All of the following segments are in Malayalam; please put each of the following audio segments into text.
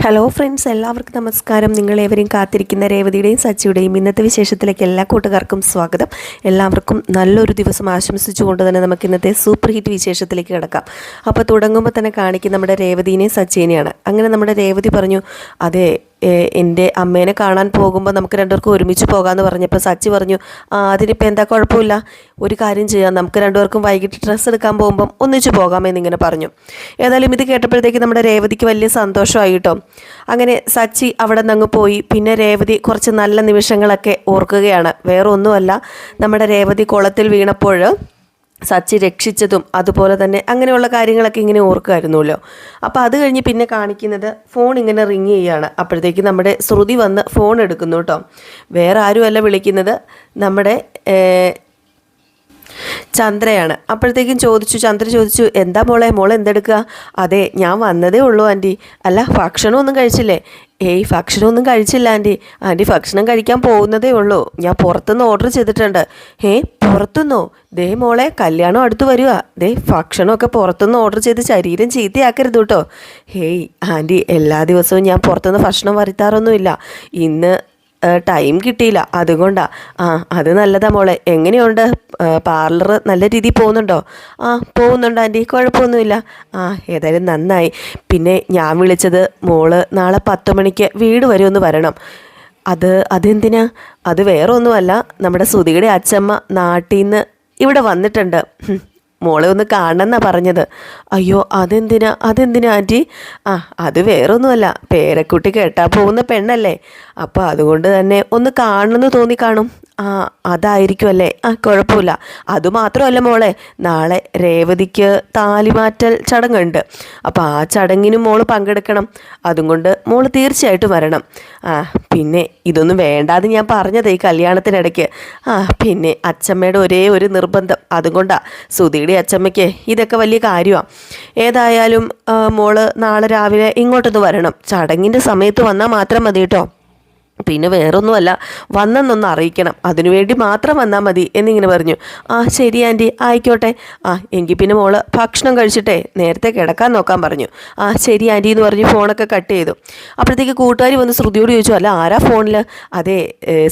ഹലോ ഫ്രണ്ട്സ്, എല്ലാവർക്കും നമസ്കാരം. നിങ്ങളേവരെയും കാത്തിരിക്കുന്ന രേവതിയുടെയും സച്ചിയുടെയും ഇന്നത്തെ വിശേഷത്തിലേക്ക് എല്ലാ കൂട്ടുകാർക്കും സ്വാഗതം. എല്ലാവർക്കും നല്ലൊരു ദിവസം ആശംസിച്ചുകൊണ്ട് തന്നെ നമുക്ക് ഇന്നത്തെ സൂപ്പർ ഹിറ്റ് വിശേഷത്തിലേക്ക് കിടക്കാം. അപ്പോൾ തുടങ്ങുമ്പോൾ തന്നെ കാണിക്കുന്ന നമ്മുടെ രേവതിനെയും സച്ചിനെയാണ്. അങ്ങനെ നമ്മുടെ രേവതി പറഞ്ഞു, അതെ എൻ്റെ അമ്മേനെ കാണാൻ പോകുമ്പോൾ നമുക്ക് രണ്ടുപേർക്കും ഒരുമിച്ച് പോകാമെന്ന് പറഞ്ഞപ്പോൾ സച്ചി പറഞ്ഞു, അതിനിപ്പോൾ എന്താ കുഴപ്പമില്ല, ഒരു കാര്യം ചെയ്യാം, നമുക്ക് രണ്ടുപേർക്കും വൈകിട്ട് ഡ്രസ്സ് എടുക്കാൻ പോകുമ്പം ഒന്നിച്ച് പോകാമെന്നിങ്ങനെ പറഞ്ഞു. ഏതായാലും ഇത് കേട്ടപ്പോഴത്തേക്ക് നമ്മുടെ രേവതിക്ക് വലിയ സന്തോഷമായി കേട്ടോ. അങ്ങനെ സച്ചി അവിടെ നിന്ന് പോയി. പിന്നെ രേവതി കുറച്ച് നല്ല നിമിഷങ്ങളൊക്കെ ഓർക്കുകയാണ്. വേറെ ഒന്നുമല്ല, നമ്മുടെ രേവതി കുളത്തിൽ വീണപ്പോൾ സച്ചി രക്ഷിച്ചതും അതുപോലെ തന്നെ അങ്ങനെയുള്ള കാര്യങ്ങളൊക്കെ ഇങ്ങനെ ഓർക്കുമായിരുന്നല്ലോ. അപ്പോൾ അത് കഴിഞ്ഞ് പിന്നെ കാണിക്കുന്നത് ഫോൺ ഇങ്ങനെ റിങ് ചെയ്യുകയാണ്. അപ്പോഴത്തേക്ക് നമ്മുടെ ശ്രുതി വന്ന് ഫോൺ എടുക്കുന്നു കേട്ടോ. വേറെ ആരുമല്ല വിളിക്കുന്നത്, നമ്മുടെ ചന്ദ്രയാണ്. അപ്പോഴത്തേക്കും ചന്ദ്ര ചോദിച്ചു, എന്താ മോളെ എന്തെടുക്കുക? അതെ, ഞാൻ വന്നതേ ഉള്ളൂ ആൻറ്റി. അല്ല, ഭക്ഷണമൊന്നും കഴിച്ചില്ലേ? ഭക്ഷണമൊന്നും കഴിച്ചില്ല ആൻറ്റി ഭക്ഷണം കഴിക്കാൻ പോകുന്നതേ ഉള്ളൂ. ഞാൻ പുറത്തുനിന്ന് ഓർഡർ ചെയ്തിട്ടുണ്ട്. പുറത്തുനിന്നോ? ദേ മോളെ, കല്യാണം അടുത്ത് വരിക. ഭക്ഷണമൊക്കെ പുറത്തുനിന്ന് ഓർഡർ ചെയ്ത് ശരീരം ചീത്തയാക്കരുത് കേട്ടോ. ആൻറ്റി, എല്ലാ ദിവസവും ഞാൻ പുറത്തുനിന്ന് ഭക്ഷണം വരുത്താറൊന്നുമില്ല. ഇന്ന് ടൈം കിട്ടിയില്ല, അതുകൊണ്ടാ. അത് നല്ലതാ മോളെ. എങ്ങനെയുണ്ട് പാർലർ? നല്ല രീതിയിൽ പോകുന്നുണ്ടോ? പോകുന്നുണ്ട് ആൻറ്റി, കുഴപ്പമൊന്നുമില്ല. ഏതായാലും നന്നായി. പിന്നെ ഞാൻ വിളിച്ചത്, മോള് നാളെ 10 മണിക്ക് വീട് വരെ ഒന്ന് വരണം. അതെന്തിനാ? അത് വേറെ ഒന്നുമല്ല, നമ്മുടെ ശ്രുതിയുടെ അച്ഛമ്മ നാട്ടിൽ നിന്ന് ഇവിടെ വന്നിട്ടുണ്ട്. മോളെ ഒന്ന് കാണണമെന്നാണ് പറഞ്ഞത്. അയ്യോ, അതെന്തിനാ ആൻറ്റി? അത് വേറൊന്നുമല്ല, പേരക്കുട്ടി കേട്ടാൽ പോകുന്ന പെണ്ണല്ലേ, അപ്പോൾ അതുകൊണ്ട് തന്നെ ഒന്ന് കാണണമെന്ന് തോന്നിക്കാണും. അതായിരിക്കും അല്ലേ? കുഴപ്പമില്ല. അതുമാത്രമല്ല മോളെ, നാളെ രേവതിക്ക് താലിമാറ്റൽ ചടങ്ങുണ്ട്. അപ്പോൾ ആ ചടങ്ങിനും മോള് പങ്കെടുക്കണം. അതും കൊണ്ട് മോള് തീർച്ചയായിട്ടും വരണം. പിന്നെ ഇതൊന്നും വേണ്ടാതെ ഞാൻ പറഞ്ഞത് ഈ കല്യാണത്തിനിടയ്ക്ക്. പിന്നെ അച്ചമ്മയുടെ ഒരേ ഒരു നിർബന്ധം, അതുകൊണ്ടാണ്. ശ്രുതിയുടെ അച്ചമ്മയ്ക്ക് ഇതൊക്കെ വലിയ കാര്യമാണ്. ഏതായാലും മോള് നാളെ രാവിലെ ഇങ്ങോട്ടൊന്ന് വരണം. ചടങ്ങിൻ്റെ സമയത്ത് വന്നാൽ മാത്രം മതി കേട്ടോ. പിന്നെ വേറൊന്നുമല്ല, വന്നെന്നൊന്ന് അറിയിക്കണം, അതിനുവേണ്ടി മാത്രം വന്നാൽ മതി എന്നിങ്ങനെ പറഞ്ഞു. ശരി ആൻറ്റി, ആയിക്കോട്ടെ. എങ്കിൽ പിന്നെ മോള് ഭക്ഷണം കഴിച്ചിട്ടേ നേരത്തെ കിടക്കാൻ നോക്കാൻ പറഞ്ഞു. ശരി ആൻറ്റി എന്ന് പറഞ്ഞ് ഫോണൊക്കെ കട്ട് ചെയ്തു. അപ്പോഴത്തേക്ക് കൂട്ടുകാരി വന്ന് ശ്രുതിയോട് ചോദിച്ചു, അല്ല ആരാ ഫോണിൽ? അതെ,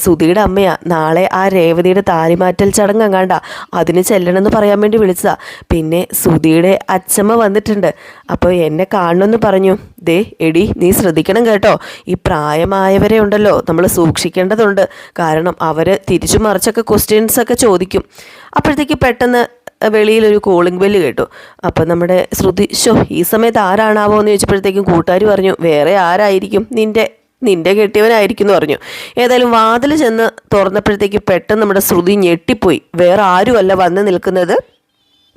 ശ്രുതിയുടെ അമ്മയാ. നാളെ ആ രേവതിയുടെ താലിമാറ്റൽ ചടങ്ങ് എങ്ങാണ്ടാ, അതിന് ചെല്ലണമെന്ന് പറയാൻ വേണ്ടി വിളിച്ചതാ. പിന്നെ ശ്രുതിയുടെ അച്ഛമ്മ വന്നിട്ടുണ്ട്, അപ്പോൾ എന്നെ കാണണമെന്ന് പറഞ്ഞു. എടി, നീ ശ്രദ്ധിക്കണം കേട്ടോ, ഈ പ്രായമായവരെ ഉണ്ടല്ലോ നമ്മൾ സൂക്ഷിക്കേണ്ടതുണ്ട്. കാരണം അവർ തിരിച്ചു മറിച്ചൊക്കെ ക്വസ്റ്റ്യൻസൊക്കെ ചോദിക്കും. അപ്പോഴത്തേക്ക് പെട്ടെന്ന് വെളിയിലൊരു കോളിംഗ് ബെല്ല് കേട്ടു. അപ്പം നമ്മുടെ ശ്രുതി, ഈ സമയത്ത് ആരാണാവോ എന്ന് ചോദിച്ചപ്പോഴത്തേക്കും കൂട്ടുകാർ പറഞ്ഞു, വേറെ ആരായിരിക്കും, നിന്റെ കെട്ടിയവനായിരിക്കും എന്ന് പറഞ്ഞു. ഏതായാലും വാതിൽ ചെന്ന് തുറന്നപ്പോഴത്തേക്ക് പെട്ടെന്ന് നമ്മുടെ ശ്രുതി ഞെട്ടിപ്പോയി. വേറെ ആരുമല്ല വന്ന് നിൽക്കുന്നത്,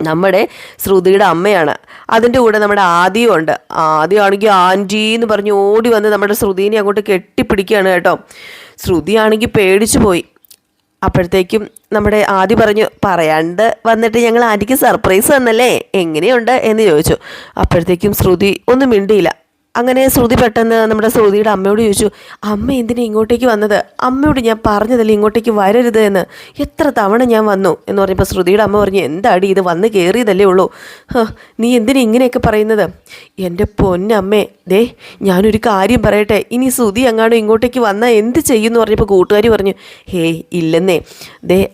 നമ്മുടെ ശ്രുതിയുടെ അമ്മയാണ്. അതിൻ്റെ കൂടെ നമ്മുടെ ആദിയും ഉണ്ട്. ആദ്യമാണെങ്കിൽ ആൻറ്റി എന്ന് പറഞ്ഞ് ഓടി വന്ന് നമ്മുടെ ശ്രുതിനെ അങ്ങോട്ട് കെട്ടിപ്പിടിക്കുകയാണ് കേട്ടോ. ശ്രുതിയാണെങ്കിൽ പേടിച്ചു പോയി. അപ്പോഴത്തേക്കും നമ്മുടെ ആദി പറഞ്ഞു, പറയാണ്ട് വന്നിട്ട് ഞങ്ങൾ ആൻറ്റിക്ക് സർപ്രൈസ് തന്നല്ലേ, എങ്ങനെയുണ്ട് എന്ന് ചോദിച്ചു. അപ്പോഴത്തേക്കും ശ്രുതി ഒന്നും മിണ്ടിയില്ല. അങ്ങനെ ശ്രുതി പെട്ടെന്ന് നമ്മുടെ ശ്രുതിയുടെ അമ്മയോട് ചോദിച്ചു, അമ്മ എന്തിനാ ഇങ്ങോട്ടേക്ക് വന്നത്? അമ്മയോട് ഞാൻ പറഞ്ഞതല്ലേ ഇങ്ങോട്ടേക്ക് വരരുത് എന്ന്, എത്ര തവണ ഞാൻ വന്നു എന്ന് പറഞ്ഞപ്പോൾ ശ്രുതിയുടെ അമ്മ പറഞ്ഞു, എന്താടി ഇത്, വന്ന് കയറിയതല്ലേ ഉള്ളൂ, നീ എന്തിനാ ഇങ്ങനെയൊക്കെ പറയുന്നത്? എൻ്റെ പൊന്നമ്മേ, ഞാനൊരു കാര്യം പറയട്ടെ, ഇനി ശ്രുതി അങ്ങാണോ ഇങ്ങോട്ടേക്ക് വന്നാൽ എന്ത് ചെയ്യുമെന്ന് പറഞ്ഞപ്പോൾ കൂട്ടുകാരി പറഞ്ഞു, ഇല്ലെന്നേ,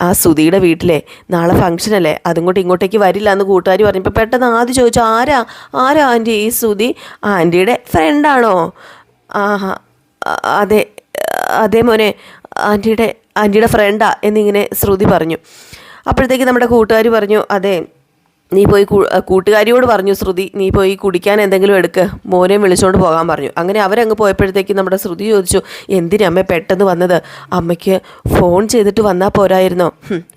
ആ ശ്രുതിയുടെ വീട്ടിലെ നാളെ ഫംഗ്ഷനല്ലേ, അതുകൊണ്ട് ഇങ്ങോട്ടേക്ക് വരില്ല എന്ന് കൂട്ടുകാരി പറഞ്ഞപ്പോൾ പെട്ടെന്ന് ആദ്യം ചോദിച്ചു, ആരാ ആൻറ്റി ഈ ശ്രുതി? ആൻറ്റിയുടെ ഫ്രണ്ടാണോ? അതെ മോനെ, ആൻറ്റിയുടെ ഫ്രണ്ടാ എന്നിങ്ങനെ ശ്രുതി പറഞ്ഞു. അപ്പോഴത്തേക്ക് നമ്മുടെ കൂട്ടുകാർ പറഞ്ഞു, അതെ, നീ പോയി കൂട്ടുകാരിയോട് പറഞ്ഞു ശ്രുതി, നീ പോയി കുടിക്കാൻ എന്തെങ്കിലും എടുക്ക്, മോനെ വിളിച്ചുകൊണ്ട് പോകാൻ പറഞ്ഞു. അങ്ങനെ അവരങ്ങ് പോയപ്പോഴത്തേക്ക് നമ്മുടെ ശ്രുതി ചോദിച്ചു, എന്തിനാ അമ്മ പെട്ടെന്ന് വന്നത്? അമ്മയ്ക്ക് ഫോൺ ചെയ്തിട്ട് വന്നാൽ പോരായിരുന്നോ?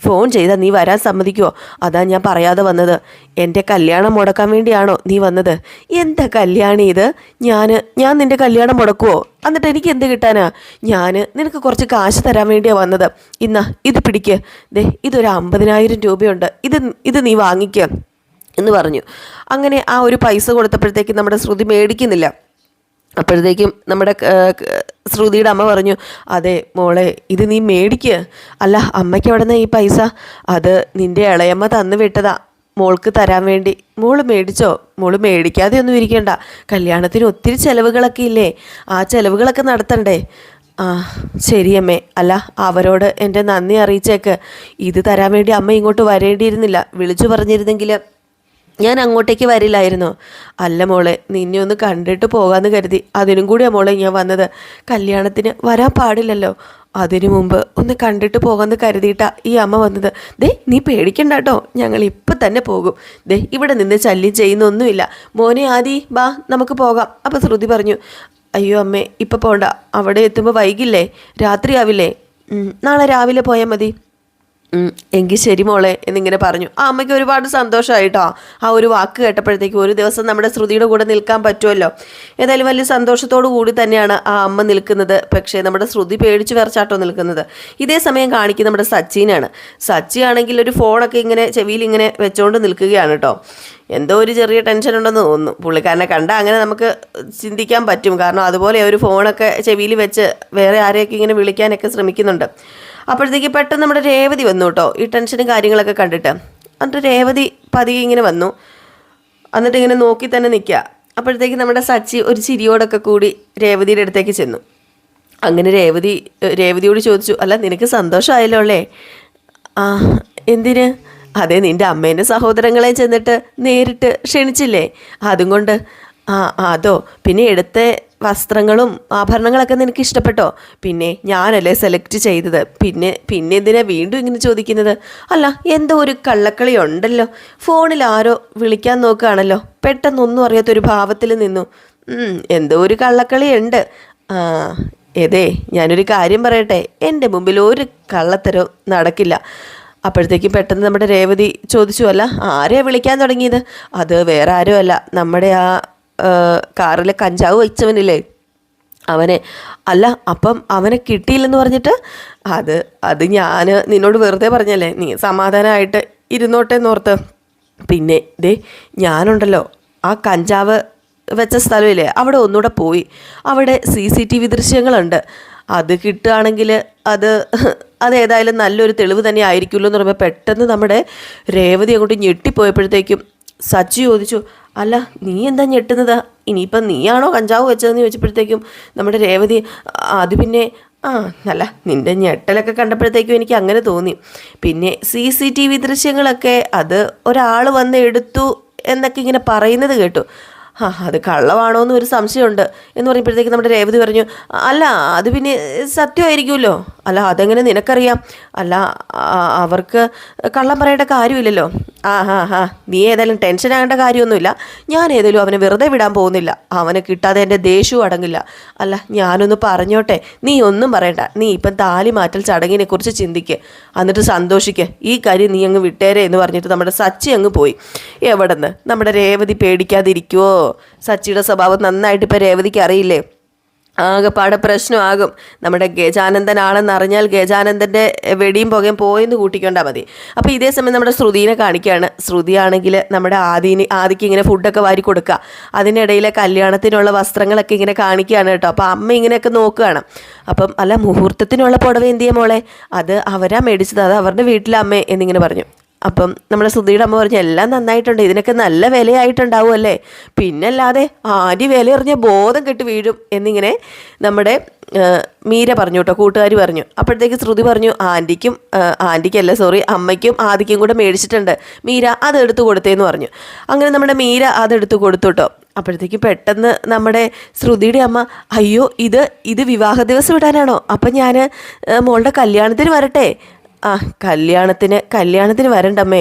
ഫോൺ ചെയ്താൽ നീ വരാൻ സമ്മതിക്കുമോ? അതാ ഞാൻ പറയാതെ വന്നത്. എൻ്റെ കല്യാണം മുടക്കാൻ വേണ്ടിയാണോ നീ വന്നത്? എന്താ കല്യാണം ഇത്? ഞാൻ നിൻ്റെ കല്യാണം മുടക്കുമോ? എന്നിട്ട് എനിക്ക് എന്ത് കിട്ടാനാ? നിനക്ക് കുറച്ച് കാശ് തരാൻ വേണ്ടിയാണ് വന്നത്. ഇത് പിടിക്ക്, ഇതൊരു 50,000 രൂപയുണ്ട്, ഇത് നീ വാങ്ങിക്കുക എന്ന് പറഞ്ഞു. അങ്ങനെ ആ ഒരു പൈസ കൊടുത്തപ്പോഴത്തേക്കും നമ്മുടെ ശ്രുതി മേടിക്കുന്നില്ല. അപ്പോഴത്തേക്കും നമ്മുടെ ശ്രുതിയുടെ അമ്മ പറഞ്ഞു, അതെ മോളെ, ഇത് നീ മേടിക്കുക. അല്ല, അമ്മയ്ക്ക് എവിടെ നിന്നാ ഈ പൈസ? അത് നിൻ്റെ ഇളയമ്മ തന്നു വിട്ടതാ മോൾക്ക് തരാൻ വേണ്ടി. മോള് മേടിച്ചോ മോള് മേടിക്കാതെ ഒന്നും ഇരിക്കണ്ട. കല്യാണത്തിന് ഒത്തിരി ചിലവുകളൊക്കെ ഇല്ലേ, ആ ചിലവുകളൊക്കെ നടത്തണ്ടേ? ആ ശരി അമ്മേ. അല്ല, അവരോട് എൻ്റെ നന്ദി അറിയിച്ചേക്ക്. ഇത് തരാൻ വേണ്ടി അമ്മ ഇങ്ങോട്ട് വരേണ്ടിയിരുന്നില്ല. വിളിച്ചു പറഞ്ഞിരുന്നെങ്കിൽ ഞാൻ അങ്ങോട്ടേക്ക് വരില്ലായിരുന്നു. അല്ല മോളെ, നിന്നെ ഒന്ന് കണ്ടിട്ട് പോകാമെന്ന് കരുതി. അതിനും കൂടിയാണ് മോളെ ഞാൻ വന്നത്. കല്യാണത്തിന് വരാൻ പാടില്ലല്ലോ, അതിനു മുമ്പ് ഒന്ന് കണ്ടിട്ട് പോകാമെന്ന് കരുതിയിട്ടാ ഈ അമ്മ വന്നത്. ദേ നീ പേടിക്കണ്ട കേട്ടോ, ഞങ്ങൾ ഇപ്പം തന്നെ പോകും. ദേ ഇവിടെ നിന്ന് ശല്യം ചെയ്യുന്നൊന്നുമില്ല. മോനെ ആദി ബാ നമുക്ക് പോകാം. അപ്പം ശ്രുതി പറഞ്ഞു, അയ്യോ അമ്മേ ഇപ്പം പോണ്ട, അവിടെ എത്തുമ്പോൾ വൈകില്ലേ, രാത്രിയാവില്ലേ, നാളെ രാവിലെ പോയാൽ മതി. എങ്കിൽ ശരി മോളെ എന്നിങ്ങനെ പറഞ്ഞു. ആ അമ്മയ്ക്ക് ഒരുപാട് സന്തോഷമായിട്ടോ ആ ഒരു വാക്ക് കേട്ടപ്പോഴത്തേക്കും. ഒരു ദിവസം നമ്മുടെ ശ്രുതിയുടെ കൂടെ നിൽക്കാൻ പറ്റുമല്ലോ. ഏതായാലും വലിയ സന്തോഷത്തോടു കൂടി തന്നെയാണ് ആ അമ്മ നിൽക്കുന്നത്. പക്ഷേ നമ്മുടെ ശ്രുതി പേടിച്ച് വിറച്ചാട്ടോ നിൽക്കുന്നത്. ഇതേ സമയം കാണിക്കുന്ന നമ്മുടെ സച്ചിനാണ്. സച്ചി ആണെങ്കിൽ ഒരു ഫോണൊക്കെ ഇങ്ങനെ ചെവിയിൽ ഇങ്ങനെ വെച്ചുകൊണ്ട് നിൽക്കുകയാണ് കേട്ടോ. എന്തോ ഒരു ചെറിയ ടെൻഷൻ ഉണ്ടെന്ന് തോന്നുന്നു. പുള്ളിക്കാരനെ കണ്ട അങ്ങനെ നമുക്ക് ചിന്തിക്കാൻ പറ്റും. കാരണം അതുപോലെ ഒരു ഫോണൊക്കെ ചെവിയിൽ വെച്ച് വേറെ ആരെയൊക്കെ ഇങ്ങനെ വിളിക്കാനൊക്കെ ശ്രമിക്കുന്നുണ്ട്. അപ്പോഴത്തേക്ക് പെട്ടെന്ന് നമ്മുടെ രേവതി വന്നു കേട്ടോ, ഈ ടെൻഷനും കാര്യങ്ങളൊക്കെ കണ്ടിട്ട്. എന്നിട്ട് രേവതി പതിയെ ഇങ്ങനെ വന്നു, എന്നിട്ട് ഇങ്ങനെ നോക്കി തന്നെ നിൽക്കുക. അപ്പോഴത്തേക്ക് നമ്മുടെ സച്ചി ഒരു ചിരിയോടൊക്കെ കൂടി രേവതിയുടെ അടുത്തേക്ക് ചെന്നു. അങ്ങനെ രേവതിയോട് ചോദിച്ചു, അല്ല നിനക്ക് സന്തോഷമായല്ലോ അല്ലേ? ആ എന്തിന്? അതെ, നിൻ്റെ അമ്മേൻ്റെ സഹോദരങ്ങളെ ചെന്നിട്ട് നേരിട്ട് ക്ഷണിച്ചില്ലേ, അതും കൊണ്ട്. ആ അതോ, പിന്നെ എടുത്ത വസ്ത്രങ്ങളും ആഭരണങ്ങളൊക്കെ നിനക്ക് ഇഷ്ടപ്പെട്ടോ? പിന്നെ ഞാനല്ലേ സെലക്ട് ചെയ്തത്, പിന്നെ എന്തിനാ വീണ്ടും ഇങ്ങനെ ചോദിക്കുന്നത്? അല്ല, എന്തോ ഒരു കള്ളക്കളി ഉണ്ടല്ലോ. ഫോണിൽ ആരോ വിളിക്കാൻ നോക്കുകയാണല്ലോ. പെട്ടെന്നൊന്നും അറിയാത്തൊരു ഭാവത്തിൽ നിന്നു. എന്തോ ഒരു കള്ളക്കളി ഉണ്ട്. ആ ഏതേ, ഞാനൊരു കാര്യം പറയട്ടെ, എൻ്റെ മുമ്പിൽ ഒരു കള്ളത്തരവും നടക്കില്ല. അപ്പോഴത്തേക്കും പെട്ടെന്ന് നമ്മുടെ രേവതി ചോദിച്ചു, അല്ല ആരെയാ വിളിക്കാൻ തുടങ്ങിയത്? അത് വേറെ ആരും അല്ല, നമ്മുടെ ആ കാറിൽ കഞ്ചാവ് വെച്ചവനില്ലേ, അവനെ. അല്ല അപ്പം അവനെ കിട്ടിയില്ലെന്ന് പറഞ്ഞിട്ട്? അത് ഞാൻ നിന്നോട് വെറുതെ പറഞ്ഞല്ലേ, നീ സമാധാനമായിട്ട് ഇരുന്നോട്ടെ എന്നോർത്ത്. പിന്നെ ദേ ഞാനുണ്ടല്ലോ, ആ കഞ്ചാവ് വെച്ച സ്ഥലമില്ലേ, അവിടെ ഒന്നുകൂടെ പോയി. അവിടെ CCTV ദൃശ്യങ്ങളുണ്ട്. അത് കിട്ടുകയാണെങ്കിൽ അതേതായാലും നല്ലൊരു തെളിവ് തന്നെ ആയിരിക്കുമല്ലോ എന്ന് പറയുമ്പോൾ പെട്ടെന്ന് നമ്മുടെ രേവതി അങ്ങോട്ട് ഞെട്ടിപ്പോയപ്പോഴത്തേക്കും സച്ചി ചോദിച്ചു, അല്ല നീ എന്താ ഞെട്ടുന്നത്? ഇനിയിപ്പം നീയാണോ കഞ്ചാവ് വെച്ചതെന്ന് ചോദിച്ചപ്പോഴത്തേക്കും നമ്മുടെ രേവതി, അത് പിന്നെ നല്ല നിൻ്റെ ഞെട്ടലൊക്കെ കണ്ടപ്പോഴത്തേക്കും എനിക്ക് അങ്ങനെ തോന്നി. പിന്നെ CCTV ദൃശ്യങ്ങളൊക്കെ അത് ഒരാൾ വന്ന് എടുത്തു എന്നൊക്കെ ഇങ്ങനെ പറയുന്നത് കേട്ടു. അത് കള്ളമാണോ എന്നൊരു സംശയമുണ്ട് എന്ന് പറയുമ്പോഴത്തേക്ക് നമ്മുടെ രേവതി പറഞ്ഞു, അല്ല അത് പിന്നെ സത്യമായിരിക്കുമല്ലോ. അല്ല അതെങ്ങനെ നിനക്കറിയാം? അല്ല അവർക്ക് കള്ളം പറയേണ്ട കാര്യമില്ലല്ലോ. നീ ഏതായാലും ടെൻഷൻ ആകേണ്ട കാര്യമൊന്നുമില്ല. ഞാൻ ഏതായാലും അവനെ വെറുതെ വിടാൻ പോകുന്നില്ല. അവനെ കിട്ടാതെ എൻ്റെ ദേഷ്യവും അടങ്ങില്ല. അല്ല ഞാനൊന്ന് പറഞ്ഞോട്ടെ, നീ ഒന്നും പറയണ്ട. നീ ഇപ്പം താലി മാറ്റൽ ചടങ്ങിനെ കുറിച്ച് ചിന്തിക്ക്, എന്നിട്ട് സന്തോഷിക്ക്. ഈ കാര്യം നീ അങ്ങ് വിട്ടേരെ എന്ന് പറഞ്ഞിട്ട് നമ്മുടെ സച്ചി അങ്ങ് പോയി. എവിടെന്ന് നമ്മുടെ രേവതി പേടിക്കാതിരിക്കുമോ? സച്ചിയുടെ സ്വഭാവം നന്നായിട്ട് ഇപ്പം രേവതിക്ക് അറിയില്ലേ. ആകെപ്പാടെ പ്രശ്നമാകും. നമ്മുടെ ഗജാനന്ദനാണെന്ന് അറിഞ്ഞാൽ ഗജാനന്ദൻ്റെ വെടിയും പുകയും പോയെന്ന് കൂട്ടിക്കൊണ്ടാൽ മതി. അപ്പോൾ ഇതേ സമയം നമ്മുടെ ശ്രുതിനെ കാണിക്കുകയാണ്. ശ്രുതിയാണെങ്കിൽ നമ്മുടെ ആദിക്ക് ഇങ്ങനെ ഫുഡൊക്കെ വാരി കൊടുക്കുക. അതിനിടയിലെ കല്യാണത്തിനുള്ള വസ്ത്രങ്ങളൊക്കെ ഇങ്ങനെ കാണിക്കുകയാണ് കേട്ടോ. അപ്പോൾ അമ്മ ഇങ്ങനെയൊക്കെ നോക്കുകയാണ്. അപ്പം അല്ല മുഹൂർത്തത്തിനുള്ള പുടവ എന്തിയെ മോളെ? അത് അവരാ മേടിച്ചത്, അത് അവരുടെ വീട്ടിലെ അമ്മേ എന്നിങ്ങനെ പറഞ്ഞു. അപ്പം നമ്മുടെ ശ്രുതിയുടെ അമ്മ പറഞ്ഞു, എല്ലാം നന്നായിട്ടുണ്ട്, ഇതിനൊക്കെ നല്ല വിലയായിട്ടുണ്ടാവും അല്ലേ? പിന്നല്ലാതെ ആദ്യ വില എറിഞ്ഞ ബോധം കെട്ട് വീഴും എന്നിങ്ങനെ നമ്മുടെ മീര പറഞ്ഞു കേട്ടോ, കൂട്ടുകാർ പറഞ്ഞു. അപ്പോഴത്തേക്ക് ശ്രുതി പറഞ്ഞു, അമ്മയ്ക്കും ആദിക്കും കൂടെ മേടിച്ചിട്ടുണ്ട് മീര, അതെടുത്ത് കൊടുത്തേന്ന് പറഞ്ഞു. അങ്ങനെ നമ്മുടെ മീര അതെടുത്ത് കൊടുത്തു കേട്ടോ. അപ്പോഴത്തേക്ക് പെട്ടെന്ന് നമ്മുടെ ശ്രുതിയുടെ അമ്മ, അയ്യോ ഇത് വിവാഹ ദിവസം ഇടാനാണോ? അപ്പം ഞാൻ മോളുടെ കല്യാണത്തിന് വരട്ടെ? കല്യാണത്തിന് വരണ്ടമ്മേ,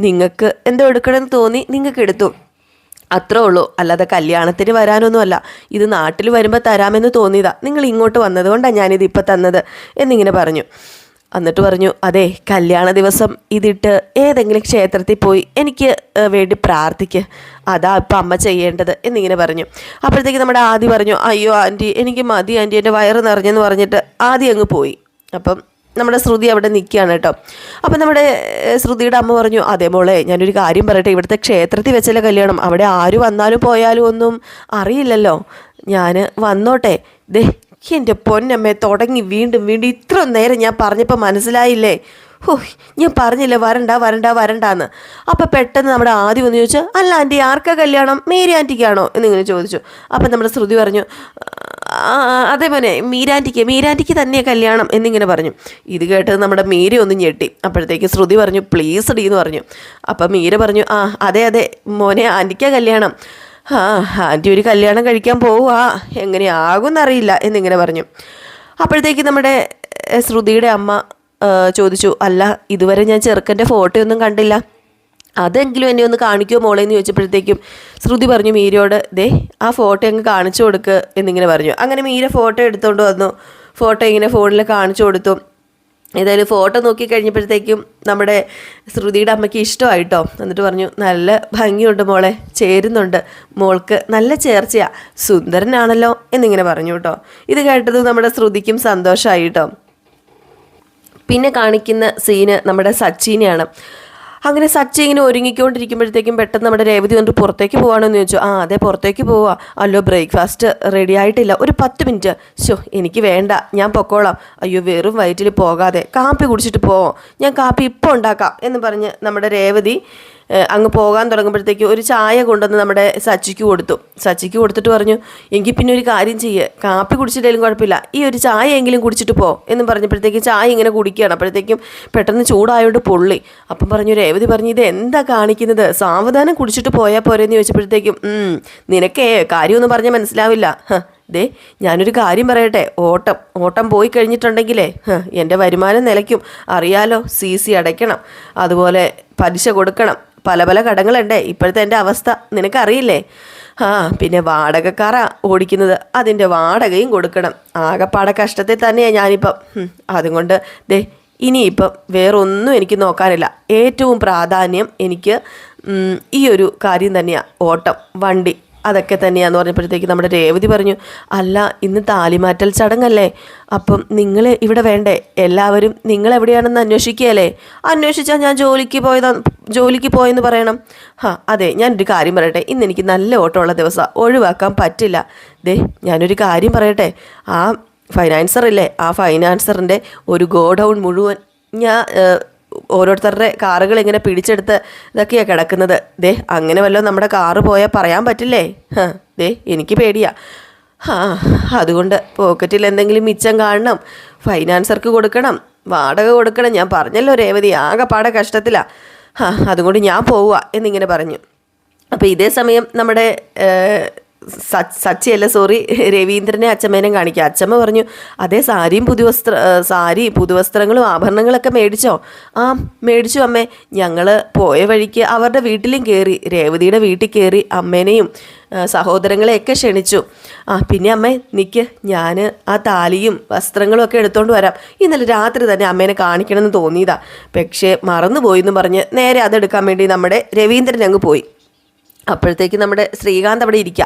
നിങ്ങൾക്ക് എന്തോ എടുക്കണമെന്ന് തോന്നി നിങ്ങൾക്ക് എടുത്തു, അത്രേ ഉള്ളൂ. അല്ലാതെ കല്യാണത്തിന് വരാനൊന്നുമല്ല. ഇത് നാട്ടിൽ വരുമ്പോൾ തരാമെന്ന് തോന്നിയതാ, നിങ്ങൾ ഇങ്ങോട്ട് വന്നതുകൊണ്ടാണ് ഞാനിത് ഇപ്പം തന്നത് എന്നിങ്ങനെ പറഞ്ഞു. എന്നിട്ട് പറഞ്ഞു, അതെ കല്യാണ ദിവസം ഇതിട്ട് ഏതെങ്കിലും ക്ഷേത്രത്തിൽ പോയി എനിക്ക് വേണ്ടി പ്രാർത്ഥിക്ക്, അതാ ഇപ്പം അമ്മ ചെയ്യേണ്ടത് എന്നിങ്ങനെ പറഞ്ഞു. അപ്പോഴത്തേക്ക് നമ്മുടെ ആദി പറഞ്ഞു, അയ്യോ ആൻറ്റി എനിക്ക് മതി ആൻറ്റി, എൻ്റെ വയറ് നിറഞ്ഞെന്ന് പറഞ്ഞിട്ട് ആദി അങ്ങ് പോയി. അപ്പം നമ്മുടെ ശ്രുതി അവിടെ നിൽക്കുകയാണ് കേട്ടോ. അപ്പം നമ്മുടെ ശ്രുതിയുടെ അമ്മ പറഞ്ഞു, അതേ മോളെ ഞാനൊരു കാര്യം പറയട്ടെ, ഇവിടുത്തെ ക്ഷേത്രത്തിൽ വെച്ചല്ലേ കല്യാണം, അവിടെ ആര് വന്നാലും പോയാലും ഒന്നും അറിയില്ലല്ലോ, ഞാൻ വന്നോട്ടെ? ദേ എൻ്റെ പൊന്നമ്മേ തുടങ്ങി വീണ്ടും ഇത്ര നേരം ഞാൻ പറഞ്ഞപ്പോൾ മനസ്സിലായില്ലേ? ഹോ, ഞാൻ പറഞ്ഞില്ലേ വരണ്ട വരണ്ട വരണ്ടാന്ന്. അപ്പം പെട്ടെന്ന് നമ്മുടെ ആദ്യം ഒന്ന് ചോദിച്ചു, അല്ല ആൻറ്റി ആർക്കാ കല്യാണം, മേരി ആൻറ്റിക്കാണോ എന്നിങ്ങനെ ചോദിച്ചു. അപ്പം നമ്മുടെ ശ്രുതി പറഞ്ഞു, അതേ മോനെ മീരാൻറ്റിക്ക് തന്നെയാണ് കല്യാണം എന്നിങ്ങനെ പറഞ്ഞു. ഇത് കേട്ട് നമ്മുടെ മീര ഒന്ന് ഞെട്ടി. അപ്പോഴത്തേക്ക് ശ്രുതി പറഞ്ഞു, പ്ലീസ് ഡി എന്ന് പറഞ്ഞു. അപ്പം മീര പറഞ്ഞു, അതെ അതെ മോനെ, ആൻറ്റിക്കാ കല്യാണം. ആൻറ്റി ഒരു കല്യാണം കഴിക്കാൻ പോവുക, എങ്ങനെയാകുമെന്നറിയില്ല എന്നിങ്ങനെ പറഞ്ഞു. അപ്പോഴത്തേക്ക് നമ്മുടെ ശ്രുതിയുടെ അമ്മ ചോദിച്ചു, അല്ല ഇതുവരെ ഞാൻ ചെറുക്കൻ്റെ ഫോട്ടോയൊന്നും കണ്ടില്ല, അതെങ്കിലും എന്നെ ഒന്ന് കാണിക്കുമോ മോളെ എന്ന് ചോദിച്ചപ്പോഴത്തേക്കും ശ്രുതി പറഞ്ഞു മീരയോട്, ദേ ആ ഫോട്ടോ അങ്ങ് കാണിച്ചു കൊടുക്ക് എന്നിങ്ങനെ പറഞ്ഞു. അങ്ങനെ മീര ഫോട്ടോ എടുത്തുകൊണ്ട് വന്നു. ഫോട്ടോ ഇങ്ങനെ ഫോണിൽ കാണിച്ചു കൊടുത്തു. ഏതായാലും ഫോട്ടോ നോക്കി കഴിഞ്ഞപ്പോഴത്തേക്കും നമ്മുടെ ശ്രുതിയുടെ അമ്മയ്ക്ക് ഇഷ്ടമായിട്ടോ. എന്നിട്ട് പറഞ്ഞു, നല്ല ഭംഗിയുണ്ട് മോളെ, ചേരുന്നുണ്ട്, മോൾക്ക് നല്ല ചേർച്ചയാണ്, സുന്ദരനാണല്ലോ എന്നിങ്ങനെ പറഞ്ഞു കേട്ടോ. ഇത് കേട്ടത് നമ്മുടെ ശ്രുതിക്കും സന്തോഷമായി കേട്ടോ. പിന്നെ കാണിക്കുന്ന സീന് നമ്മുടെ സച്ചിനെയാണ്. അങ്ങനെ സച്ചി ഇങ്ങനെ ഒരുങ്ങിക്കൊണ്ടിരിക്കുമ്പോഴത്തേക്കും പെട്ടെന്ന് നമ്മുടെ രേവതി വന്നിട്ട് പുറത്തേക്ക് പോകാമെന്ന് ചോദിച്ചു. അതെ പുറത്തേക്ക് പോവാ. അല്ലോ ബ്രേക്ക്ഫാസ്റ്റ് റെഡി ആയിട്ടില്ല, ഒരു 10 മിനിറ്റ്. എനിക്ക് വേണ്ട, ഞാൻ പൊക്കോളാം. അയ്യോ വെറും വയറ്റിൽ പോകാതെ കാപ്പി കുടിച്ചിട്ട് പോവാം, ഞാൻ കാപ്പി ഇപ്പോൾ ഉണ്ടാക്കാം എന്ന് പറഞ്ഞ് നമ്മുടെ രേവതി അങ്ങ് പോകാൻ തുടങ്ങുമ്പോഴത്തേക്ക് ഒരു ചായ കൊണ്ടുവന്ന് നമ്മുടെ സച്ചിക്ക് കൊടുത്തിട്ട് പറഞ്ഞു, എങ്കിൽ പിന്നെ ഒരു കാര്യം ചെയ്യേ, കാപ്പി കുടിച്ചിട്ടാലും കുഴപ്പമില്ല, ഈ ഒരു ചായ എങ്കിലും കുടിച്ചിട്ട് പോ എന്ന് പറഞ്ഞപ്പോഴത്തേക്ക് ചായ ഇങ്ങനെ കുടിക്കുകയാണ്. അപ്പോഴത്തേക്കും പെട്ടെന്ന് ചൂടായോണ്ട് പൊള്ളി. അപ്പം പറഞ്ഞു, രേവതി പറഞ്ഞു, ഇത് എന്താ കാണിക്കുന്നത്, സാവധാനം കുടിച്ചിട്ട് പോയാൽ പോരെന്ന് ചോദിച്ചപ്പോഴത്തേക്കും നിനക്കേ കാര്യമൊന്നും പറഞ്ഞാൽ മനസ്സിലാവില്ല. ദേ ഞാനൊരു കാര്യം പറയട്ടെ, ഓട്ടം പോയി കഴിഞ്ഞിട്ടുണ്ടെങ്കിലേ എൻ്റെ വരുമാനം നിലയ്ക്കും, അറിയാലോ, CC അടയ്ക്കണം, അതുപോലെ പലിശ കൊടുക്കണം, പല പല കടങ്ങളുണ്ടേ, ഇപ്പോഴത്തെ എൻ്റെ അവസ്ഥ നിനക്കറിയില്ലേ. പിന്നെ വാടകക്കാരാ ഓടിക്കുന്നത്, അതിൻ്റെ വാടകയും കൊടുക്കണം, ആകെപ്പാടെ കഷ്ടത്തിൽ തന്നെയാണ് ഞാനിപ്പം. അതുകൊണ്ട് ദേ ഇനിയിപ്പം വേറൊന്നും എനിക്ക് നോക്കാനില്ല, ഏറ്റവും പ്രാധാന്യം എനിക്ക് ഈ ഒരു കാര്യം തന്നെയാണ്, ഓട്ടം, വണ്ടി, അതൊക്കെ തന്നെയാന്ന് പറഞ്ഞപ്പോഴത്തേക്ക് നമ്മുടെ രേവതി പറഞ്ഞു, അല്ല ഇന്ന് താലിമാറ്റൽ ചടങ്ങല്ലേ, അപ്പം നിങ്ങൾ ഇവിടെ വേണ്ടേ, എല്ലാവരും നിങ്ങളെവിടെയാണെന്ന് അന്വേഷിക്കുകയല്ലേ, അന്വേഷിച്ചാൽ ഞാൻ ജോലിക്ക് പോയെന്ന് പറയണം. അതെ ഞാനൊരു കാര്യം പറയട്ടെ, ഇന്ന് എനിക്ക് നല്ല ഓട്ടമുള്ള ദിവസമാണ്, ഒഴിവാക്കാൻ പറ്റില്ല. ദേ ഞാനൊരു കാര്യം പറയട്ടെ, ആ ഫൈനാൻസറില്ലേ, ആ ഫൈനാൻസറിൻ്റെ ഒരു ഗോഡൗൺ മുഴുവൻ ഞാൻ ഓരോരുത്തരുടെ കാറുകൾ ഇങ്ങനെ പിടിച്ചെടുത്ത് ഇതൊക്കെയാണ് കിടക്കുന്നത്. ദേ അങ്ങനെ വല്ലതും നമ്മുടെ കാറ് പോയാൽ പറയാൻ പറ്റില്ലേ. ദേ എനിക്ക് പേടിയാ. അതുകൊണ്ട് പോക്കറ്റിൽ എന്തെങ്കിലും മിച്ചം കാണണം, ഫൈനാൻസർക്ക് കൊടുക്കണം, വാടക കൊടുക്കണം. ഞാൻ പറഞ്ഞല്ലോ രേവതി, ആകെപ്പാടെ കഷ്ടത്തിലാണ്, അതുകൊണ്ട് ഞാൻ പോവുക എന്നിങ്ങനെ പറഞ്ഞു. അപ്പോൾ ഇതേ സമയം നമ്മുടെ സച്ചിയല്ല സോറി രവീന്ദ്രനെ അച്ചമ്മേനെ കാണിക്കുക. അച്ചമ്മ പറഞ്ഞു, അതേ പുതുവസ്ത്രങ്ങളും ആഭരണങ്ങളൊക്കെ മേടിച്ചോ? മേടിച്ചു അമ്മേ, ഞങ്ങൾ പോയ വഴിക്ക് അവരുടെ വീട്ടിലും കയറി, രേവതിയുടെ വീട്ടിൽ കയറി അമ്മേനെയും സഹോദരങ്ങളെയൊക്കെ ക്ഷണിച്ചു. പിന്നെ അമ്മേ നിൽക്ക്, ഞാൻ ആ താലിയും വസ്ത്രങ്ങളും ഒക്കെ എടുത്തുകൊണ്ട് വരാം, ഇന്നലെ രാത്രി തന്നെ അമ്മേനെ കാണിക്കണമെന്ന് തോന്നിയതാ, പക്ഷേ മറന്നുപോയി എന്ന് പറഞ്ഞ് നേരെ അതെടുക്കാൻ വേണ്ടി നമ്മുടെ രവീന്ദ്രൻ അങ്ങ് പോയി. അപ്പോഴത്തേക്ക് നമ്മുടെ ശ്രീകാന്ത് അവിടെ ഇരിക്കുക.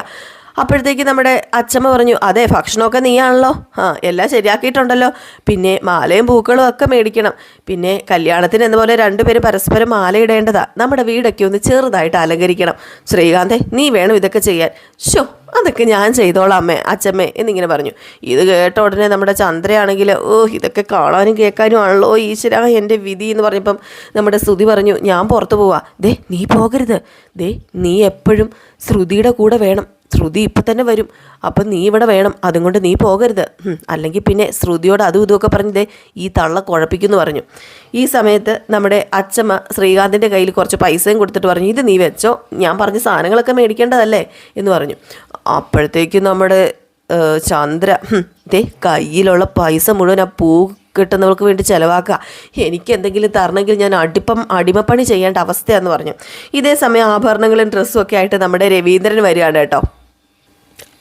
അപ്പോഴത്തേക്ക് നമ്മുടെ അച്ചമ്മ പറഞ്ഞു, അതെ ഭക്ഷണമൊക്കെ നീയാണല്ലോ, എല്ലാം ശരിയാക്കിയിട്ടുണ്ടല്ലോ, പിന്നെ മാലയും പൂക്കളും ഒക്കെ മേടിക്കണം, പിന്നെ കല്യാണത്തിന് എന്നപോലെ രണ്ടുപേരും പരസ്പരം മാല ഇടേണ്ടതാണ്, നമ്മുടെ വീടൊക്കെ ഒന്ന് ചെറുതായിട്ട് അലങ്കരിക്കണം, ശ്രീകാന്തേ നീ വേണം ഇതൊക്കെ ചെയ്യാൻ. അതൊക്കെ ഞാൻ ചെയ്തോളാം അമ്മേ അച്ചമ്മേ എന്നിങ്ങനെ പറഞ്ഞു. ഇത് കേട്ട ഉടനെ നമ്മുടെ ചന്ദ്രയാണെങ്കിൽ ഇതൊക്കെ കാണാനും കേൾക്കാനും ആണല്ലോ ഈശ്വര എൻ്റെ വിധി എന്ന് പറഞ്ഞപ്പം നമ്മുടെ ശ്രുതി പറഞ്ഞു, ഞാൻ പുറത്തു പോവാ. ദേ നീ പോകരുത്, ദേ നീ എപ്പോഴും ശ്രുതിയുടെ കൂടെ വേണം, ശ്രുതി ഇപ്പം തന്നെ വരും, അപ്പം നീ ഇവിടെ വേണം, അതുകൊണ്ട് നീ പോകരുത്, അല്ലെങ്കിൽ പിന്നെ ശ്രുതിയോട് അതും ഇതുമൊക്കെ പറഞ്ഞതേ ഈ തള്ള കുഴപ്പിക്കുമെന്ന് പറഞ്ഞു. ഈ സമയത്ത് നമ്മുടെ അച്ചമ്മ ശ്രീകാന്തിൻ്റെ കയ്യിൽ കുറച്ച് പൈസയും കൊടുത്തിട്ട് പറഞ്ഞു, ഇത് നീ വെച്ചോ, ഞാൻ പറഞ്ഞ സാധനങ്ങളൊക്കെ മേടിക്കേണ്ടതല്ലേ എന്ന് പറഞ്ഞു. അപ്പോഴത്തേക്കും നമ്മുടെ ചന്ദ്ര ദേ കയ്യിലുള്ള പൈസ മുഴുവൻ ആ പൂ കിട്ടുന്നവർക്ക് വേണ്ടി ചിലവാക്കുക, എനിക്ക് എന്തെങ്കിലും തരണമെങ്കിൽ ഞാൻ അടിമപ്പണി ചെയ്യേണ്ട അവസ്ഥയാണെന്ന് പറഞ്ഞു. ഇതേ സമയം ആഭരണങ്ങളും ഡ്രസ്സും ഒക്കെ ആയിട്ട് നമ്മുടെ രവീന്ദ്രൻ വരികയാണ് കേട്ടോ.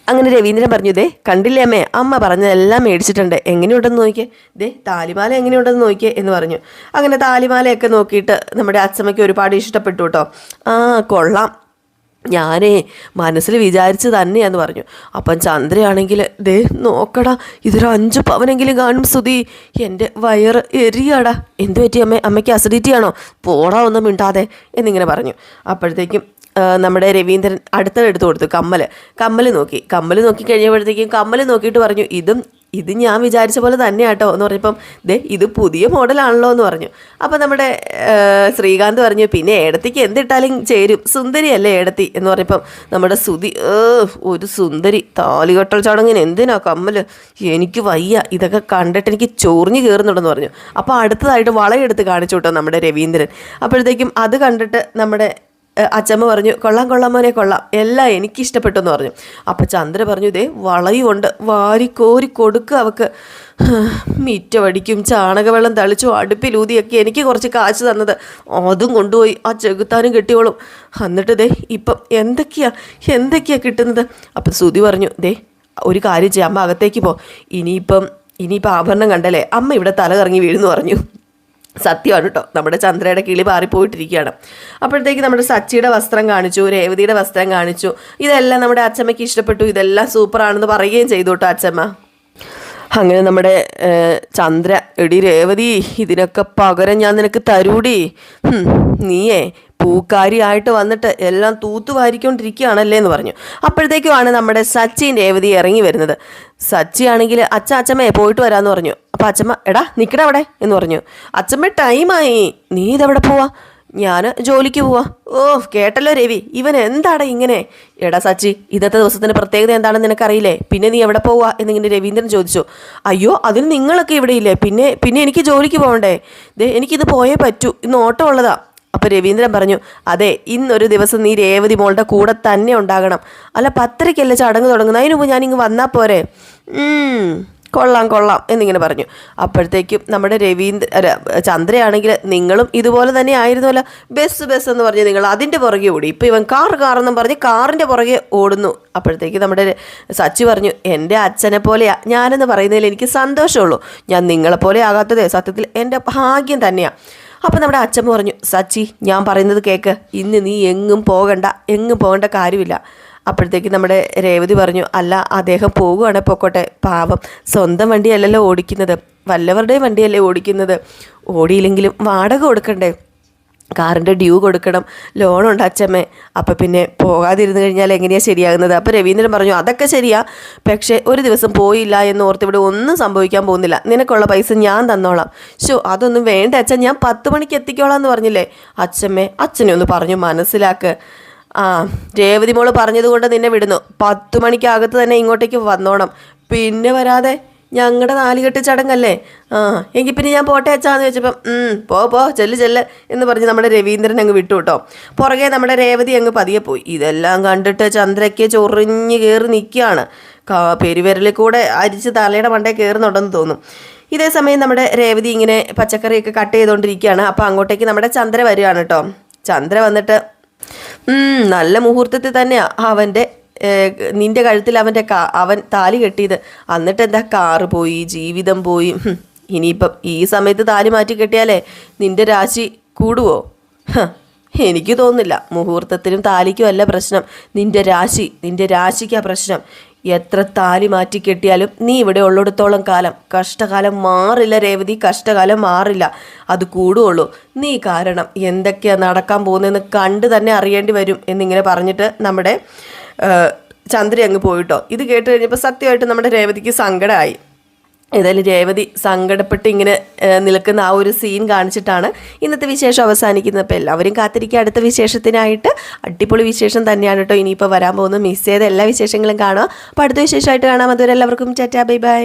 അങ്ങനെ രവീന്ദ്രൻ പറഞ്ഞു, ദേ കണ്ടില്ലേ അമ്മേ, അമ്മ പറഞ്ഞതെല്ലാം മേടിച്ചിട്ടുണ്ട്, എങ്ങനെയുണ്ടെന്ന് നോക്കിയേ, ദേ താലിമാല എങ്ങനെയുണ്ടെന്ന് നോക്കിയേ എന്ന് പറഞ്ഞു. അങ്ങനെ താലിമാലയൊക്കെ നോക്കിയിട്ട് നമ്മുടെ അച്ചമ്മയ്ക്ക് ഒരുപാട് ഇഷ്ടപ്പെട്ടു കേട്ടോ. കൊള്ളാം, ഞാനേ മനസ്സിൽ വിചാരിച്ച് തന്നെയാന്ന് പറഞ്ഞു. അപ്പം ചന്ദ്രയാണെങ്കിൽ ദേ നോക്കടാ, ഇതൊരു 5 പവനെങ്കിലും കാണും ശ്രുതി, എൻ്റെ വയറ് എരിയാടാ, എന്തു പറ്റി അമ്മയ്ക്ക് അസിഡിറ്റി ആണോ, പോടാ ഒന്നും മിണ്ടാതെ എന്നിങ്ങനെ പറഞ്ഞു. അപ്പോഴത്തേക്കും നമ്മുടെ രവീന്ദ്രൻ അടുത്തത് എടുത്തു കൊടുത്തു, കമ്മൽ നോക്കി കഴിഞ്ഞപ്പോഴത്തേക്കും കമ്മൽ നോക്കിയിട്ട് പറഞ്ഞു, ഇതും ഇത് ഞാൻ വിചാരിച്ച പോലെ തന്നെ കേട്ടോ എന്ന് പറഞ്ഞപ്പം ദേ ഇത് പുതിയ മോഡലാണല്ലോ എന്ന് പറഞ്ഞു. അപ്പോൾ നമ്മുടെ ശ്രീകാന്ത് പറഞ്ഞു പിന്നെ ഏടത്തിക്ക് എന്തിട്ടാലും ചേരും, സുന്ദരിയല്ലേ ഏടത്തി എന്ന് പറഞ്ഞപ്പം നമ്മുടെ സുധി ഒരു സുന്ദരി, താലികെട്ടൽ ചടങ്ങിന് എന്തിനാ കമ്മൽ, എനിക്ക് വയ്യ, ഇതൊക്കെ കണ്ടിട്ട് എനിക്ക് ചൊറിഞ്ഞു കയറുന്നുണ്ടെന്ന് പറഞ്ഞു. അപ്പോൾ അടുത്തതായിട്ട് വളയെടുത്ത് കാണിച്ചു കേട്ടോ നമ്മുടെ രവീന്ദ്രൻ. അപ്പോഴത്തേക്കും അത് കണ്ടിട്ട് നമ്മുടെ അച്ചമ്മ പറഞ്ഞു കൊള്ളാം കൊള്ളാം മോനെ കൊള്ളാം, എല്ലാം എനിക്കിഷ്ടപ്പെട്ടു എന്ന് പറഞ്ഞു. അപ്പോൾ ചന്ദ്ര പറഞ്ഞു ഇതേ വളയുമുണ്ട്, വാരിക്കോരി കൊടുക്കുക അവൾക്ക്, മിറ്റവടിക്കും ചാണകവെള്ളം തളിച്ചു അടുപ്പിലൂതിയൊക്കെ എനിക്ക് കുറച്ച് കാശ് തന്നത്, അതും കൊണ്ടുപോയി ആ ചെകുത്താനും കെട്ടിയോളും, എന്നിട്ട് ദേ ഇപ്പം എന്തൊക്കെയാ കിട്ടുന്നത്. അപ്പം സുധി പറഞ്ഞു ദേ ഒരു കാര്യം ചെയ്യാം, അമ്മ അകത്തേക്ക് പോ, ഇനിയിപ്പം ആഭരണം കണ്ടല്ലേ അമ്മ ഇവിടെ തല കറങ്ങി വീഴുന്നു പറഞ്ഞു. സത്യമാണ് കേട്ടോ, നമ്മുടെ ചന്ദ്രയുടെ കിളി പാറിപ്പോയിട്ടിരിക്കുകയാണ്. അപ്പോഴത്തേക്ക് നമ്മുടെ സച്ചിയുടെ വസ്ത്രം കാണിച്ചു, രേവതിയുടെ വസ്ത്രം കാണിച്ചു. ഇതെല്ലാം നമ്മുടെ അച്ചമ്മയ്ക്ക് ഇഷ്ടപ്പെട്ടു, ഇതെല്ലാം സൂപ്പറാണെന്ന് പറയുകയും ചെയ്തു കേട്ടോ അച്ചമ്മ. അങ്ങനെ നമ്മുടെ ചന്ദ്ര എടി രേവതി ഇതിനൊക്കെ പകരം ഞാൻ നിനക്ക് തരൂടി, നീയേ പൂക്കാരിയായിട്ട് വന്നിട്ട് എല്ലാം തൂത്തുവാരിക്കൊണ്ടിരിക്കുകയാണല്ലേ എന്ന് പറഞ്ഞു. അപ്പോഴത്തേക്കുമാണ് നമ്മുടെ സച്ചിൻ രേവതി ഇറങ്ങി വരുന്നത്. സച്ചി ആണെങ്കിൽ അച്ചമ്മയെ പോയിട്ട് വരാമെന്ന് പറഞ്ഞു. അപ്പോൾ അച്ചമ്മ എടാ നിൽക്കട അവിടെ എന്ന് പറഞ്ഞു. അച്ചമ്മ ടൈമായി, നീ ഇതെവിടെ പോവാ? ഞാൻ ജോലിക്ക് പോവാ. ഓ കേട്ടല്ലോ രവി, ഇവൻ എന്താടാ ഇങ്ങനെ? എടാ സച്ചി ഇന്നത്തെ ദിവസത്തിൻ്റെ പ്രത്യേകത എന്താണെന്ന് നിനക്കറിയില്ലേ, പിന്നെ നീ എവിടെ പോവാ എന്നിങ്ങനെ രവീന്ദ്രൻ ചോദിച്ചു. അയ്യോ അതിന് നിങ്ങളൊക്കെ ഇവിടെ ഇല്ലേ, പിന്നെ എനിക്ക് ജോലിക്ക് പോകണ്ടേ, എനിക്കിത് പോയേ പറ്റൂ, ഇന്ന് ഓട്ടം ഉള്ളതാ. അപ്പോൾ രവീന്ദ്രൻ പറഞ്ഞു അതെ ഇന്നൊരു ദിവസം നീ രേവതി മോളുടെ കൂടെ തന്നെ ഉണ്ടാകണം, അല്ല 10:30-ക്കല്ലേ ചടങ്ങ് തുടങ്ങുന്നത്, അതിന് മുമ്പ് ഞാനിങ്ങ് വന്നാൽ പോരെ? കൊള്ളാം എന്നിങ്ങനെ പറഞ്ഞു. അപ്പോഴത്തേക്കും നമ്മുടെ ചന്ദ്രയാണെങ്കിൽ നിങ്ങളും ഇതുപോലെ തന്നെ ആയിരുന്നല്ലോ, ബസ് എന്ന് പറഞ്ഞ് നിങ്ങൾ അതിൻ്റെ പുറകെ ഓടി, ഇപ്പോൾ ഇവൻ കാറെന്നും പറഞ്ഞ് കാറിൻ്റെ പുറകെ ഓടുന്നു. അപ്പോഴത്തേക്ക് നമ്മുടെ സച്ചി പറഞ്ഞു എൻ്റെ അച്ഛനെ പോലെയാ ഞാനെന്ന് പറയുന്നതിൽ എനിക്ക് സന്തോഷമുള്ളൂ, ഞാൻ നിങ്ങളെപ്പോലെ ആകാത്തത് സത്യത്തിൽ എൻ്റെ ഭാഗ്യം തന്നെയാണ്. അപ്പോൾ നമ്മുടെ അച്ഛമ്മ പറഞ്ഞു സച്ചി ഞാൻ പറയുന്നത് കേൾക്ക്, ഇന്ന് നീ എങ്ങും പോകേണ്ട കാര്യമില്ല. അപ്പോഴത്തേക്ക് നമ്മുടെ രേവതി പറഞ്ഞു അല്ല അദ്ദേഹം പോകുവാണെങ്കിൽ പൊക്കോട്ടെ, പാവം സ്വന്തം വണ്ടിയല്ലല്ലോ ഓടിക്കുന്നത്, വല്ലവരുടെയും വണ്ടിയല്ലേ ഓടിക്കുന്നത്, ഓടിയില്ലെങ്കിലും വാടക കൊടുക്കണ്ടേ, കാറിൻ്റെ ഡ്യൂ കൊടുക്കണം, ലോണുണ്ട് അച്ഛമ്മേ, അപ്പം പിന്നെ പോകാതിരുന്ന് കഴിഞ്ഞാൽ എങ്ങനെയാണ് ശരിയാകുന്നത്? അപ്പോൾ രവീന്ദ്രൻ പറഞ്ഞു അതൊക്കെ ശരിയാ, പക്ഷേ ഒരു ദിവസം പോയില്ല എന്ന് ഓർത്ത് ഇവിടെ ഒന്നും സംഭവിക്കാൻ പോകുന്നില്ല, നിനക്കുള്ള പൈസ ഞാൻ തന്നോളാം. അതൊന്നും വേണ്ട അച്ഛൻ, ഞാൻ 10 മണിക്ക് എത്തിക്കോളാം എന്ന് പറഞ്ഞില്ലേ. അച്ഛമ്മേ അച്ഛനെ ഒന്ന് പറഞ്ഞു മനസ്സിലാക്ക്. രേവതി മോള് പറഞ്ഞതുകൊണ്ട് നിന്നെ വിടുന്നു, 10 മണിക്കകത്ത് തന്നെ ഇങ്ങോട്ടേക്ക് വന്നോണം, പിന്നെ വരാതെ ഞങ്ങളുടെ 4 കെട്ട് ചടങ്ങല്ലേ. എങ്കിൽ പിന്നെ ഞാൻ പോട്ടെ അച്ഛാന്ന് വെച്ചപ്പം പോ ചെല്ല് എന്ന് പറഞ്ഞ് നമ്മുടെ രവീന്ദ്രൻ അങ്ങ് വിട്ടു കേട്ടോ. പുറകെ നമ്മുടെ രേവതി അങ്ങ് പതിയെ പോയി. ഇതെല്ലാം കണ്ടിട്ട് ചന്ദ്രയ്ക്ക് ചൊറിഞ്ഞ് കയറി നിൽക്കുകയാണ്, പെരുവിരലിൽ കൂടെ അരിച്ച് തലയുടെ മണ്ടേ കയറുന്നുണ്ടെന്ന് തോന്നും. ഇതേ സമയം നമ്മുടെ രേവതി ഇങ്ങനെ പച്ചക്കറിയൊക്കെ കട്ട് ചെയ്തുകൊണ്ടിരിക്കുകയാണ്. അപ്പോൾ അങ്ങോട്ടേക്ക് നമ്മുടെ ചന്ദ്ര വരികയാണ് കേട്ടോ. ചന്ദ്ര വന്നിട്ട് നല്ല മുഹൂർത്തത്തിൽ തന്നെയാണ് നിന്റെ കഴുത്തിൽ അവൻ താലി കെട്ടിയത്, എന്നിട്ട് എന്താ കാറ് പോയി, ജീവിതം പോയി, ഇനിയിപ്പം ഈ സമയത്ത് താലി മാറ്റി കെട്ടിയാലേ നിന്റെ രാശി കൂടുവോ? എനിക്ക് തോന്നുന്നില്ല, മുഹൂർത്തത്തിനും താലിക്കും അല്ല പ്രശ്നം, നിന്റെ രാശിക്കാ പ്രശ്നം. എത്ര താലി മാറ്റി കെട്ടിയാലും നീ ഇവിടെ ഉള്ളിടത്തോളം കാലം കഷ്ടകാലം മാറില്ല രേവതി, കഷ്ടകാലം മാറില്ല, അത് കൂടുകയുള്ളൂ. നീ കാരണം എന്തൊക്കെയാണ് നടക്കാൻ പോകുന്നതെന്ന് കണ്ടു തന്നെ അറിയേണ്ടി വരും എന്നിങ്ങനെ പറഞ്ഞിട്ട് നമ്മുടെ ചന്ദ്ര അങ്ങ് പോയിട്ടോ. ഇത് കേട്ട് കഴിഞ്ഞപ്പോൾ സത്യമായിട്ട് നമ്മുടെ രേവതിക്ക് സങ്കടമായി. ഏതായാലും രേവതി സങ്കടപ്പെട്ട് ഇങ്ങനെ നിൽക്കുന്ന ആ ഒരു സീൻ കാണിച്ചിട്ടാണ് ഇന്നത്തെ വിശേഷം അവസാനിക്കുന്നത്. അപ്പോൾ എല്ലാവരും കാത്തിരിക്കുക അടുത്ത വിശേഷത്തിനായിട്ട്. അടിപൊളി വിശേഷം തന്നെയാണ് കേട്ടോ ഇനിയിപ്പോൾ വരാൻ പോകുന്നത്. മിസ് ചെയ്ത എല്ലാ വിശേഷങ്ങളും കാണുക. അപ്പോൾ അടുത്ത വിശേഷമായിട്ട് കാണാം. അതുവരെ എല്ലാവർക്കും ടാറ്റാ ബൈ ബൈ.